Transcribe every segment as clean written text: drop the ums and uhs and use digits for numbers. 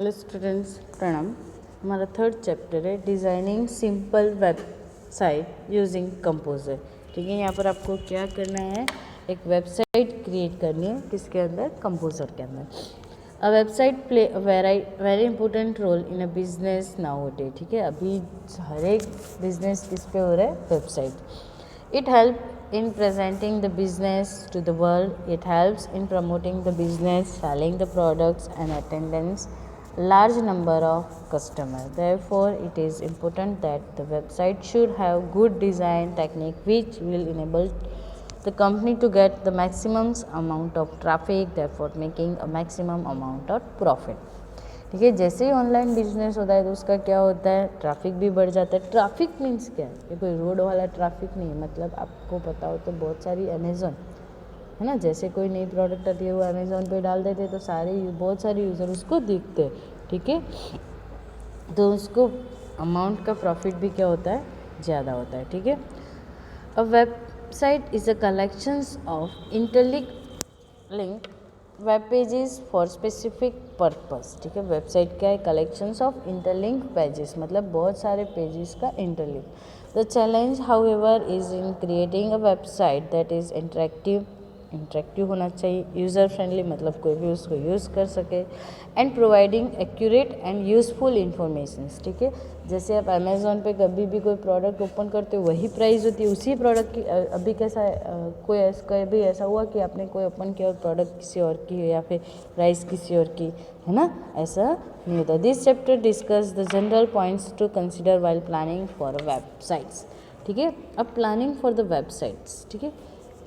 Hello students, प्रणाम। हमारा third chapter है designing simple website using composer. ठीक है, यहाँ पर आपको क्या करना है, एक वेबसाइट क्रिएट करनी है। किसके अंदर? कंपोजर के अंदर। A website play very important role in a business nowadays. ठीक है, अभी हर एक बिजनेस किस पे हो रहा है? Website. It helps in presenting the business to the world. It helps in promoting the business, selling the products and attendance large number of customers. Therefore, it is important that the website should have good design technique which will enable the company to get the maximum amount of traffic, therefore making a maximum amount of profit. ठीक है, जैसे ही online business होता है तो उसका क्या होता है? ट्रैफिक भी बढ़ जाता है। ट्रैफिक मीन्स क्या है? ये कोई रोड वाला ट्रैफिक नहीं है। मतलब आपको पता हो तो बहुत सारी अमेज़ॉन है ना, जैसे कोई नई प्रोडक्ट आती है वो अमेज़ॉन पे डाल देते तो बहुत सारे यूज़र उसको देखते हैं। ठीक है, तो उसको अमाउंट का प्रॉफिट भी क्या होता है? ज़्यादा होता है। ठीक है, a website is a collections of interlink web pages for specific purpose. ठीक है, वेबसाइट क्या है? कलेक्शंस ऑफ इंटरलिंक पेजेस, मतलब बहुत सारे पेजेस का interlink. The challenge however is in creating a website that is interactive होना चाहिए, यूज़र फ्रेंडली, मतलब कोई भी उसको यूज़ कर सके, and providing accurate and useful information. ठीक है, जैसे आप अमेज़ॉन पे कभी भी कोई प्रोडक्ट ओपन करते हो वही प्राइस होती है उसी प्रोडक्ट की। अभी कैसा है, कभी ऐसा हुआ कि आपने कोई ओपन किया और प्रोडक्ट किसी और की है या फिर प्राइस किसी और की है ना? ऐसा नहीं होता। This chapter discuss the general points to consider while planning for websites. ठीक है, अब प्लानिंग फॉर द वेबसाइट्स। ठीक है,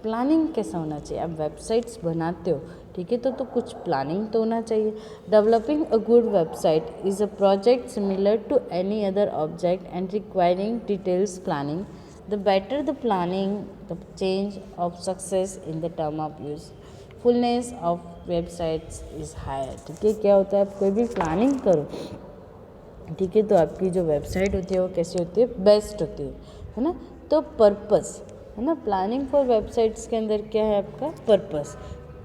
प्लानिंग कैसा होना चाहिए? आप वेबसाइट्स बनाते हो, ठीक है, तो कुछ प्लानिंग तो होना चाहिए। Developing a good website is a project similar to any other object and requiring details planning. The better the planning, the change of success in the term of usefulness of websites is higher. ठीक है, क्या होता है? आप कोई भी planning करो, ठीक है, तो आपकी जो वेबसाइट होती है वो कैसी होती है? बेस्ट होती है ना? तो पर्पस है ना, प्लानिंग फॉर वेबसाइट्स के अंदर क्या है आपका? पर्पस।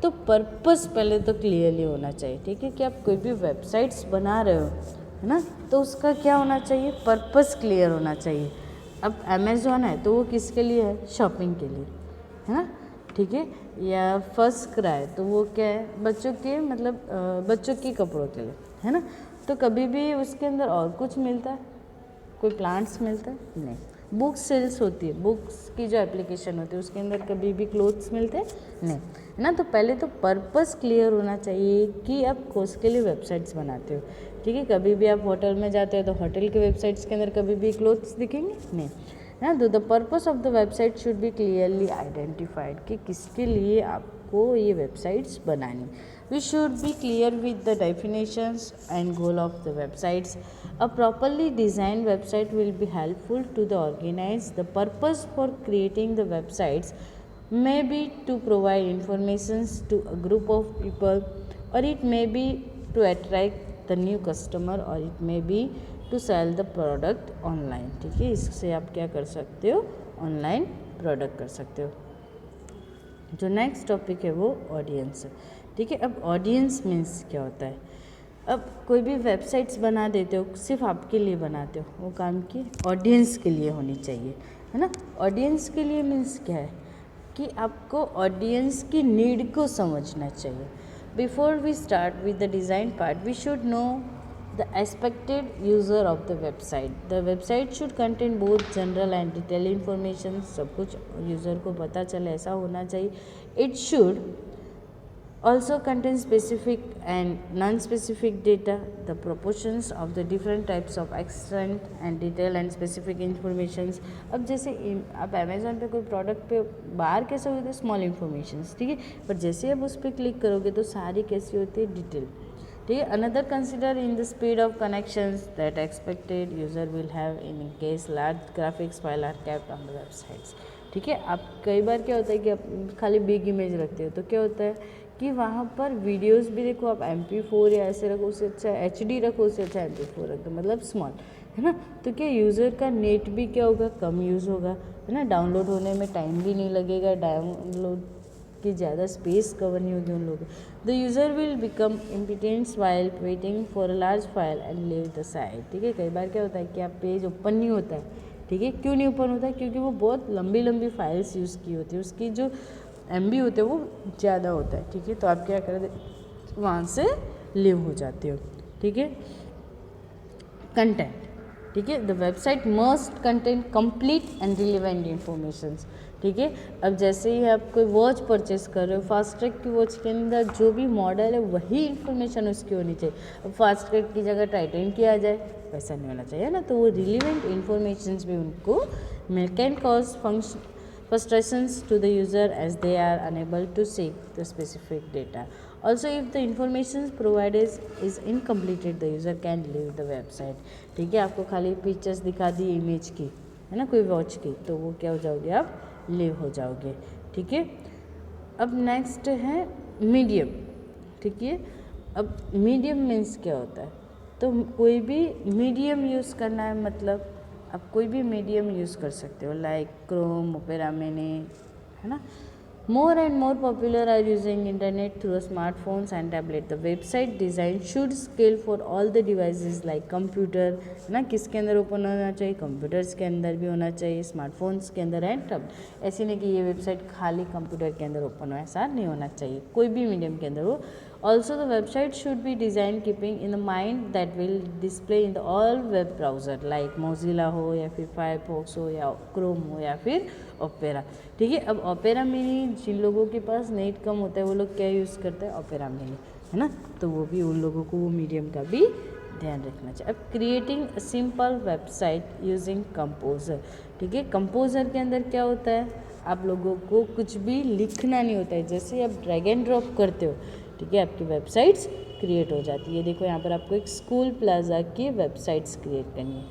तो पर्पस पहले तो क्लियरली होना चाहिए। ठीक है, कि आप कोई भी वेबसाइट्स बना रहे हो है ना, तो उसका क्या होना चाहिए? पर्पस क्लियर होना चाहिए। अब अमेज़ॉन है तो वो किसके लिए है? शॉपिंग के लिए, है ना? ठीक है, या फर्स्ट क्राई तो वो क्या है? बच्चों के, मतलब बच्चों के कपड़ों के लिए, है ना? तो कभी भी उसके अंदर और कुछ मिलता है? कोई प्लांट्स मिलता है? नहीं। बुक्स सेल्स होती है, बुक्स की जो एप्लीकेशन होती है उसके अंदर कभी भी क्लोथ्स मिलते हैं? नहीं, है ना? तो पहले तो पर्पस क्लियर होना चाहिए कि आप किसके लिए वेबसाइट्स बनाते हो। ठीक है, कभी भी आप होटल में जाते हो तो होटल के वेबसाइट्स के अंदर कभी भी क्लोथ्स दिखेंगे? नहीं, है ना? तो the purpose of the website should be clearly identified कि किसके लिए आपको ये वेबसाइट्स बनानी। We should be clear with the definitions and goal of the websites. A properly designed website will be helpful to the organize. The purpose for creating the websites may be to provide informations to a group of people, or it may be to attract the new customer, or it may be to sell the product online. ठीक है, इससे आप क्या कर सकते हो? Online product कर सकते हो। जो नेक्स्ट टॉपिक है वो ऑडियंस है। ठीक है, अब ऑडियंस मीन्स क्या होता है? अब कोई भी वेबसाइट्स बना देते हो, सिर्फ आपके लिए बनाते हो, वो काम की ऑडियंस के लिए होनी चाहिए, है ना? ऑडियंस के लिए मीन्स क्या है? कि आपको ऑडियंस की नीड को समझना चाहिए। Before we start with the design part we should know the expected user of the website. The website should contain both general and detailed information. सब कुछ यूज़र को पता चले ऐसा होना चाहिए। It should also contain specific and non-specific data, the proportions of the different types of extent and detail and specific informations. अब जैसे आप अमेज़ॉन पे कोई प्रोडक्ट पे बाहर कैसे होते हैं? स्मॉल इन्फॉर्मेशंस, ठीक है, पर जैसे आप उस पर क्लिक करोगे तो सारी कैसी होती है? डिटेल। ठीक है, another consider in the speed of connections that expected user will have in case large graphics file are kept on the websites. ठीक है, आप कई बार क्या होता है कि आप खाली बिग इमेज रखते हो तो क्या होता है कि वहाँ पर वीडियोस भी देखो, आप MP4 या ऐसे रखो, उससे अच्छा HD रखो, उससे अच्छा MP4 रख दो, मतलब स्मॉल, है ना? तो क्या यूज़र का नेट भी क्या होगा? कम यूज़ होगा, है ना? डाउनलोड होने में टाइम भी नहीं लगेगा, डाउनलोड की ज़्यादा स्पेस कवर नहीं होगी उन लोगों। The user will become impatient while waiting for a large file and leave the site. ठीक है, कई बार क्या होता है कि आप पेज ओपन नहीं होता है। ठीक है, क्यों नहीं ओपन होता है? क्योंकि वो बहुत लंबी लंबी फाइल्स यूज़ की होती है, उसकी जो MB होते हैं वो ज़्यादा होता है। ठीक है, तो आप क्या कर दे, वहाँ से लीव हो जाते हो। ठीक है, कंटेंट। ठीक है, the website must contain complete and relevant informations. ठीक है, अब जैसे ही आप कोई वॉच परचेस कर रहे हो, फास्ट ट्रैक की वॉच के अंदर जो भी मॉडल है वही इन्फॉर्मेशन उसकी होनी चाहिए। अब फास्ट ट्रैक की जगह टाइटन की आ जाए, वैसा नहीं होना चाहिए ना। तो वो रिलेवेंट इन्फॉर्मेशंस भी उनको can cause frustrations to the user as they are unable to see the specific data. Also, if the information provided is incomplete, the user can leave the website. ठीक है, आपको खाली पिक्चर्स दिखा दी image की, है ना, कोई वॉच की, तो वो क्या हो जाओगे, आप लीव हो जाओगे। ठीक है, अब नेक्स्ट है मीडियम। ठीक है, अब मीडियम मीन्स क्या होता है? तो कोई भी मीडियम यूज़ करना है, मतलब आप कोई भी मीडियम यूज़ कर सकते हो, लाइक क्रोम, ओपेरा मिनी, है ना। More and more popular are using internet through smartphones and tablet. The website design should scale for all the devices like computer, है ना, किसके अंदर ओपन होना चाहिए? कंप्यूटर्स के अंदर भी होना चाहिए, स्मार्टफोन्स के अंदर एंड टैबलेट। ऐसे नहीं कि ये वेबसाइट खाली कंप्यूटर के अंदर ओपन हो, ऐसा नहीं होना चाहिए, कोई भी मीडियम के अंदर हो। Also, the website should be designed keeping in the mind that will display in the all web browser like Mozilla हो या फिर Firefox हो या Chrome हो या फिर Opera। ठीक है, अब Opera mini जिन लोगों के पास नेट कम होता है वो लोग क्या यूज़ करते हैं? Opera mini, है ना। तो वो भी उन लोगों को वो मीडियम का भी ध्यान रखना चाहिए। अब creating a simple website using composer. ठीक है, कंपोजर के अंदर क्या होता है? आप लोगों को कुछ भी लिखना नहीं होता है, जैसे आप ड्रैग एंड ड्रॉप करते हो, ठीक है, आपकी वेबसाइट्स क्रिएट हो जाती है। देखो यहाँ पर आपको एक स्कूल प्लाजा की वेबसाइट्स क्रिएट करनी है।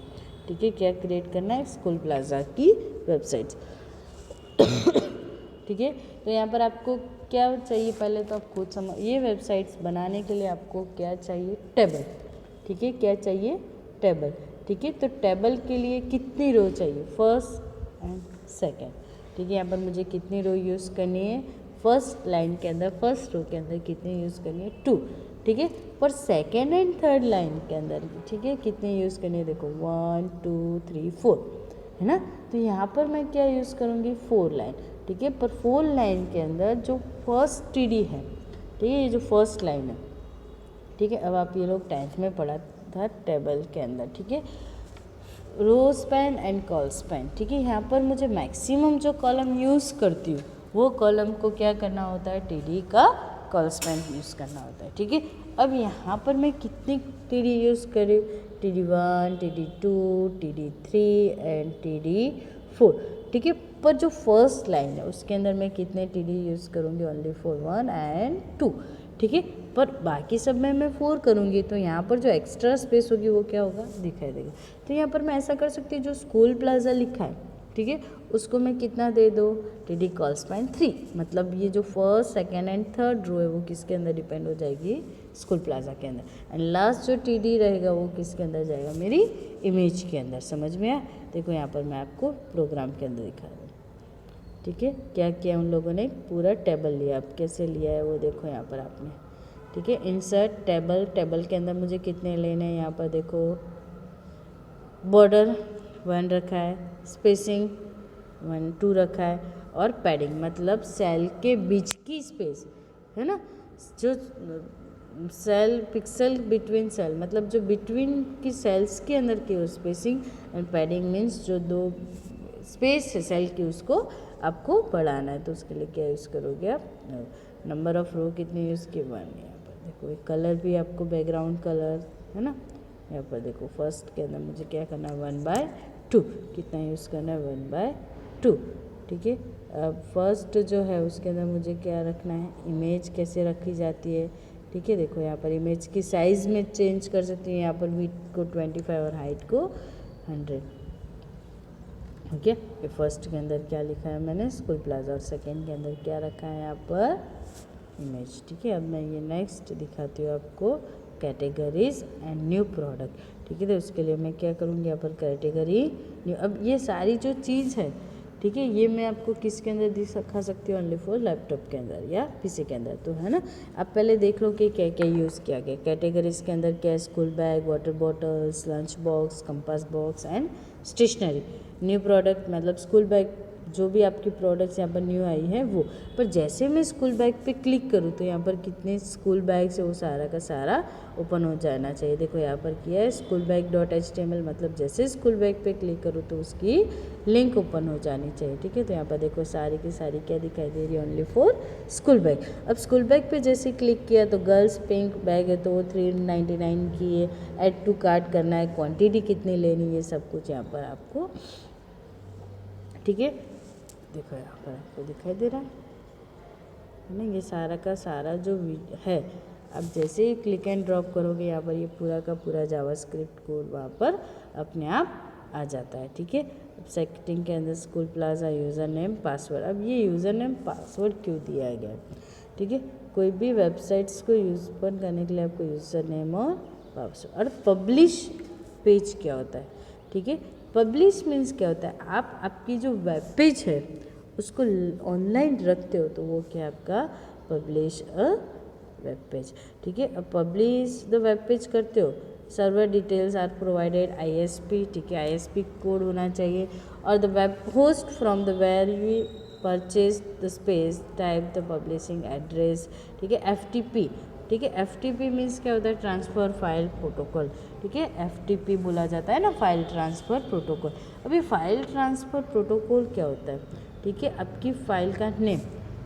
ठीक है, क्या क्रिएट करना है? स्कूल प्लाजा की वेबसाइट्स। ठीक है, तो यहाँ पर आपको क्या चाहिए? पहले तो आप खुद समझ, ये वेबसाइट्स बनाने के लिए आपको क्या चाहिए? टेबल। ठीक है, क्या चाहिए? टेबल। ठीक है, तो टेबल के लिए कितनी रो चाहिए? First and second. ठीक है, यहाँ पर मुझे कितनी रो यूज़ करनी है? फर्स्ट लाइन के अंदर, फर्स्ट रो के अंदर कितनी यूज़ करनी है? 2। ठीक है, पर सेकेंड एंड थर्ड लाइन के अंदर, ठीक है, कितनी यूज़ करनी है? देखो 1 2 3 4, है ना। तो यहाँ पर मैं क्या यूज़ करूँगी? 4 लाइन। ठीक है, पर 4 लाइन के अंदर जो फर्स्ट TD है, ठीक है, ये जो फर्स्ट लाइन है, ठीक है, अब आप ये लोग 10th में पढ़ा था टेबल के अंदर। ठीक है, row span and col span. ठीक है, यहाँ पर मुझे मैक्सिमम जो कॉलम यूज़ करती हूँ वो कॉलम को क्या करना होता है? TD का कॉल स्पैन यूज़ करना होता है। ठीक है, अब यहाँ पर मैं कितनी TD यूज़ करूँ? TD1, TD2, TD3 and TD4। ठीक है, पर जो फर्स्ट लाइन है उसके अंदर मैं कितने TD यूज़ करूँगी? Only for 1 and 2। ठीक है, पर बाकी सब में मैं 4 करूँगी, तो यहाँ पर जो एक्स्ट्रा स्पेस होगी वो क्या होगा? दिखाई देगा। तो यहाँ पर मैं ऐसा कर सकती हूँ, जो स्कूल प्लाजा लिखा है, ठीक है, उसको मैं कितना दे दो? TD col span 3। मतलब ये जो first, second and third row है वो किसके अंदर डिपेंड हो जाएगी? स्कूल प्लाजा के अंदर। एंड लास्ट जो TD रहेगा वो किसके अंदर जाएगा? मेरी इमेज के अंदर। समझ में आया? देखो यहाँ पर मैं आपको प्रोग्राम के अंदर दिखा रहा हूँ। ठीक है, क्या किया उन लोगों ने? पूरा टेबल लिया। अब कैसे लिया है वो देखो यहाँ पर आपने। ठीक है, इंसर्ट टेबल। टेबल के अंदर मुझे कितने लेने हैं? यहाँ पर देखो, बॉर्डर 1 रखा है, स्पेसिंग 1 2 रखा है, और पैडिंग मतलब सेल के बीच की स्पेस, है ना, जो सेल, पिक्सल बिटवीन सेल, मतलब जो बिटवीन की सेल्स के अंदर की स्पेसिंग। एंड पैडिंग मीन्स जो 2 स्पेस है सेल की उसको आपको बढ़ाना है, तो उसके लिए क्या यूज़ करोगे आप? नंबर ऑफ रो कितनी यूज़ की? 1। यहाँ पर देखो एक कलर भी आपको, बैकग्राउंड कलर, है ना। यहाँ पर देखो फर्स्ट के अंदर मुझे क्या करना है? 1/2। कितना यूज़ करना है? 1/2। ठीक है, अब फर्स्ट जो है उसके अंदर मुझे क्या रखना है? इमेज कैसे रखी जाती है? ठीक है, देखो यहाँ पर इमेज की साइज़ में चेंज कर सकती हूँ। यहाँ पर विड्थ को 25 और हाइट को 100। ओके, ये फर्स्ट के अंदर क्या लिखा है मैंने? School plaza. और सेकेंड के अंदर क्या रखा है? यहाँ पर इमेज। ठीक है, अब मैं ये नेक्स्ट दिखाती हूँ आपको, कैटेगरीज एंड न्यू प्रोडक्ट। ठीक है, तो उसके लिए मैं क्या करूँगी? यहाँ पर कैटेगरी न्यू। अब ये सारी जो चीज़ है, ठीक है। ये मैं आपको किसके अंदर दिखा सकती हूँ, ओनली फॉर लैपटॉप के अंदर या पीसी के अंदर, तो है ना। आप पहले देख लो कि क्या क्या यूज़ किया गया। कैटेगरीज के अंदर क्या, school bag, water bottles, lunch box, compass box and stationery. New product मतलब स्कूल बैग, जो भी आपकी प्रोडक्ट्स यहाँ पर न्यू आई है वो। पर जैसे मैं स्कूल बैग पे क्लिक करूँ तो यहाँ पर कितने स्कूल बैग्स है वो सारा का सारा ओपन हो जाना चाहिए। देखो यहाँ पर किया है स्कूल बैग .html, मतलब जैसे स्कूल बैग पे क्लिक करूँ तो उसकी लिंक ओपन हो जानी चाहिए, ठीक है। तो यहाँ पर देखो सारी की सारी क्या दिखाई दे रही है, ओनली फॉर स्कूल बैग। अब स्कूल बैग पे जैसे क्लिक किया तो गर्ल्स पिंक बैग है तो 399 की है, ऐड टू कार्ट करना है, क्वान्टिटी कितनी लेनी है, सब कुछ यहाँ पर आपको, ठीक है। देखो यहाँ पर आपको दिखाई दे रहा है ना, ये सारा का सारा जो है। अब जैसे ही क्लिक एंड ड्रॉप करोगे यहाँ पर ये पूरा का पूरा जावास्क्रिप्ट कोड वहाँ पर अपने आप आ जाता है, ठीक है। अब सेटिंग के अंदर school plaza user name password, अब ये यूज़र नेम पासवर्ड क्यों दिया गया है, ठीक है। कोई भी वेबसाइट्स को यूज़ ओपन करने के लिए आपको यूज़र नेम और पासवर्ड। और पब्लिश पेज क्या होता है, ठीक है। पब्लिश मीन्स क्या होता है, आप आपकी जो वेब पेज है उसको ऑनलाइन रखते हो तो वो क्या आपका पब्लिश अ वेब पेज, ठीक है। अब पब्लिश द वेब पेज करते हो, server details are provided, ISP, ठीक है, ISP कोड होना चाहिए। और the web host from the where you purchase the space, type the publishing address, ठीक है। FTP, ठीक है। FTP मीन्स क्या होता है, ट्रांसफ़र फाइल प्रोटोकॉल, ठीक है। FTP बोला जाता है ना, फाइल ट्रांसफ़र प्रोटोकॉल। अभी फाइल ट्रांसफ़र प्रोटोकॉल क्या होता है, ठीक है, आपकी फ़ाइल का नेम,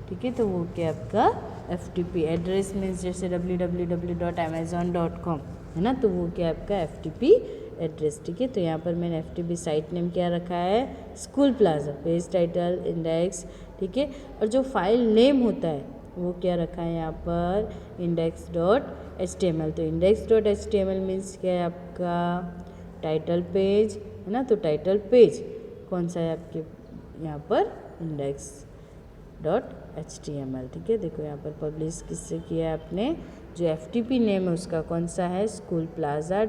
ठीक है, तो वो क्या आपका FTP। एड्रेस मीन्स जैसे www.amazon.com है ना, तो वो क्या आपका FTP एड्रेस, ठीक है। तो यहाँ पर मैंने FTP साइट नेम क्या रखा है, school plaza, page title, index, ठीक है। और जो फाइल नेम होता है वो क्या रखा है यहाँ पर, index.html। तो index.html मीन्स क्या है आपका टाइटल पेज, है ना। तो टाइटल पेज कौन सा है आपके यहाँ पर, index.html, ठीक है। देखो यहाँ पर पब्लिश किससे किया है आपने, जो FTP नेम है उसका कौन सा है, स्कूल प्लाजा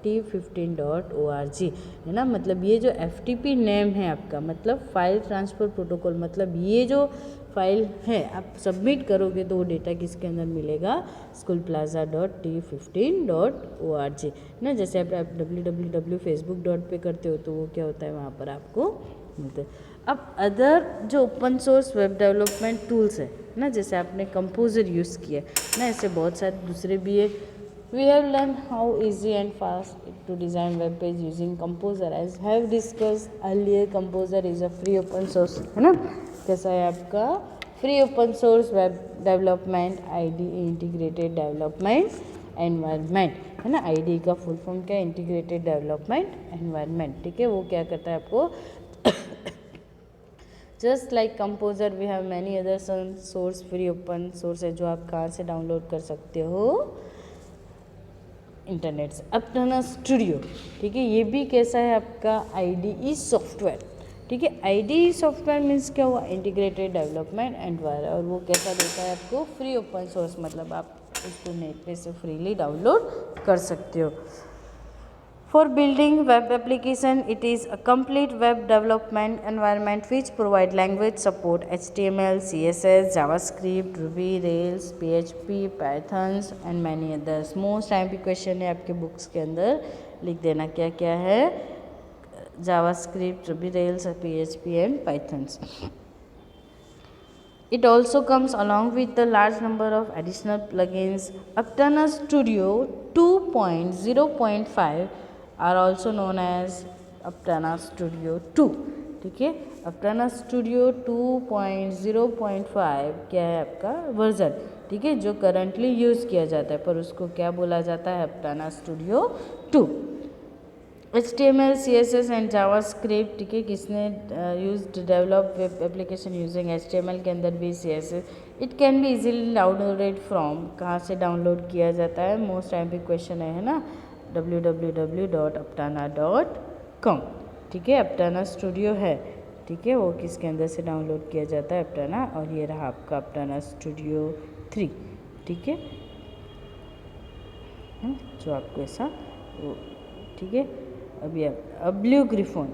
.t15.org, है ना। मतलब ये जो FTP नेम है आपका, मतलब फाइल ट्रांसफ़र प्रोटोकॉल, मतलब ये जो फाइल है आप सबमिट करोगे तो वो डेटा किसके अंदर मिलेगा, स्कूल प्लाजा .t15.org, ना। जैसे आप www.facebook. पे करते हो तो वो क्या होता है, वहाँ पर आपको मिलता है। अब अदर जो open source web development tools है ना, जैसे आपने कंपोजर यूज़ किया ना, ऐसे बहुत सारे दूसरे भी है। We have learn how easy and fast to design web page using composer, as have discuss earlier. Composer is a free open source, है ना। कैसा है आपका free open source web development IDE, integrated development environment, है ना। IDE का full form क्या है, इंटीग्रेटेड डेवलपमेंट एनवायरनमेंट, ठीक है। वो क्या करता है आपको just like composer we have many other source, free open source है जो आप कहाँ से डाउनलोड कर सकते हो, इंटरनेट से। अपना स्टूडियो, ठीक है, ये भी कैसा है आपका IDE सॉफ्टवेयर, ठीक है। IDE सॉफ्टवेयर मीन्स क्या हुआ, इंटीग्रेटेड डेवलपमेंट एनवायरनमेंट, और वो कैसा देता है आपको फ्री ओपन सोर्स, मतलब आप उसको नेट पे से फ्रीली डाउनलोड कर सकते हो। For building web application, it is a complete web development environment which provide language support, HTML, CSS, JavaScript, Ruby, Rails, PHP, Pythons and many others. Most time पे question है आपके books के अंदर, लिख देना क्या क्या है, JavaScript, Ruby, Rails, PHP and Pythons. It also comes along with a large number of additional plugins. Aptana Studio 2.0.5 are also known as Aptana Studio 2, ठीक है। Aptana Studio 2.0.5 क्या है आपका वर्जन, ठीक है, जो करंटली यूज़ किया जाता है, पर उसको क्या बोला जाता है, Aptana Studio 2। HTML, CSS and JavaScript, ठीक है, किसने use develop web application using HTML के अंदर भी CSS। It can be easily downloaded from, कहाँ से डाउनलोड किया जाता है, मोस्ट टाइम पे क्वेश्चन है ना, www.aptana.com, ठीक है। अपटाना स्टूडियो है, ठीक है, वो किसके अंदर से डाउनलोड किया जाता है, अपटाना, और ये रहा आपका अपटाना स्टूडियो 3, ठीक है, जो आपको ऐसा, ठीक है। अभी अब ब्लू ग्रिफोन,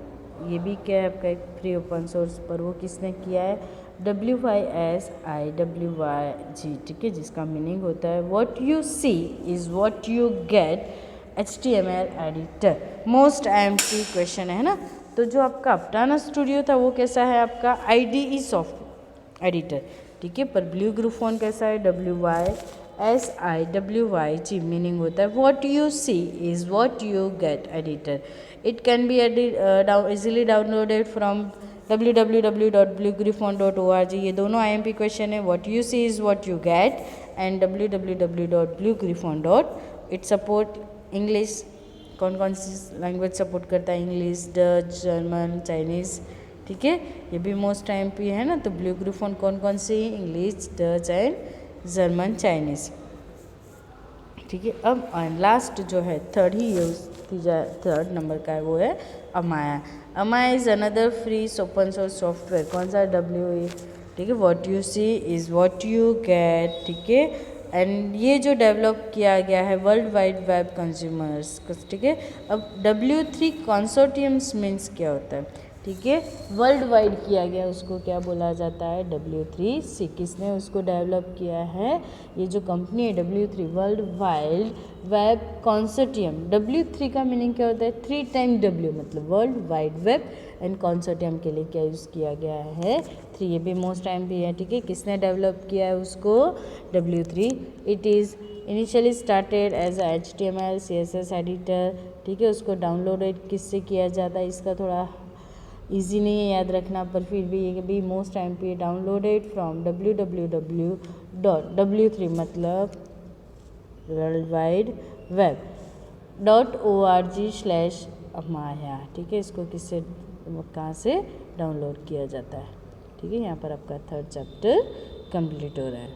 ये भी क्या है आपका एक फ्री ओपन सोर्स, पर वो किसने किया है, WYSIWYG, ठीक है, जिसका मीनिंग होता है what you see is what you get, HTML editor. Most IMP question है ना। तो जो आपका अपटाना स्टूडियो था वो कैसा है आपका IDE सॉफ्ट एडिटर, ठीक है, पर ब्लू ग्रुफोन कैसा है, WYSIWYG, मीनिंग होता है what you see is what you get editor. It can be easily downloaded from www.bluegriffon.org। ये दोनों IMP क्वेश्चन है, what you see is what you get and www.bluegriffon. It support English, कौन कौन सी language support करता है, English, Dutch, German, Chinese, ठीक है, ये भी मोस्ट IMP है ना। तो ब्लू ग्रिफोन कौन कौन सी, English, Dutch and German, Chinese, ठीक है। अब लास्ट जो है थर्ड नंबर का है वो है Amaya. Amaya is another free open source software, कौन सा, WE, ठीक है, what you see is what you get, ठीक है। एंड ये जो डेवलप किया गया है वर्ल्ड वाइड वेब कंज्यूमर्स, ठीक है। अब W3 कंसोर्टियम्स मीन्स क्या होता है, ठीक है, वर्ल्ड वाइड किया गया उसको क्या बोला जाता है, W3C। किसने उसको डेवलप किया है, ये जो कंपनी है W3, world wide web consortium. W3 का मीनिंग क्या होता है, 3 टाइम W, मतलब world wide web, and consortium के लिए क्या यूज़ किया गया है, 3। ये भी मोस्ट टाइम भी है, ठीक है। किसने डेवलप किया है उसको, W3। It is initially started as HTML CSS editor, ठीक है। उसको डाउनलोडेड किससे किया जाता है, इसका थोड़ा ईजी नहीं है याद रखना, पर फिर भी ये भी most IMP downloaded from www.w3 मतलब वर्ल्ड वाइड वेब .org/अमाया, ठीक है। इसको किससे कहाँ से डाउनलोड किया जाता है, ठीक है। यहाँ पर आपका थर्ड चैप्टर कंप्लीट हो रहा है।